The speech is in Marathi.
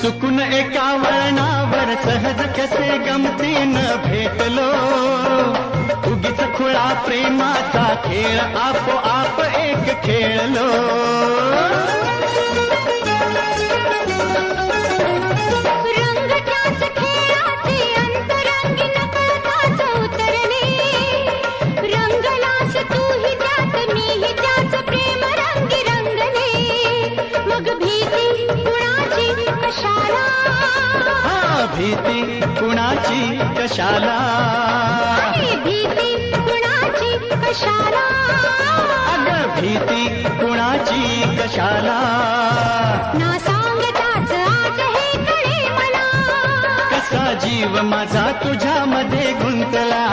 चुकून एका वळणावर सहज कसे गमतीनं भेटलो, उगीच खुळा प्रेमाचा खेळ आपोआप एक खेळलो. रंग त्याच खेळाचे अंतरंगी नकळताच उतरले, रंगलास तूही त्यात मीही त्याच प्रेम रंगी रंगले. मग भीती कुणाची कशाला, भीती कुणाची कशाला, भीती कुणाची कशाला, अगं भीती कुणाची कशाला. ना सांगताच आज हे कळे मला, कसा जीव माझा तुझ्यामध्ये गुंतला.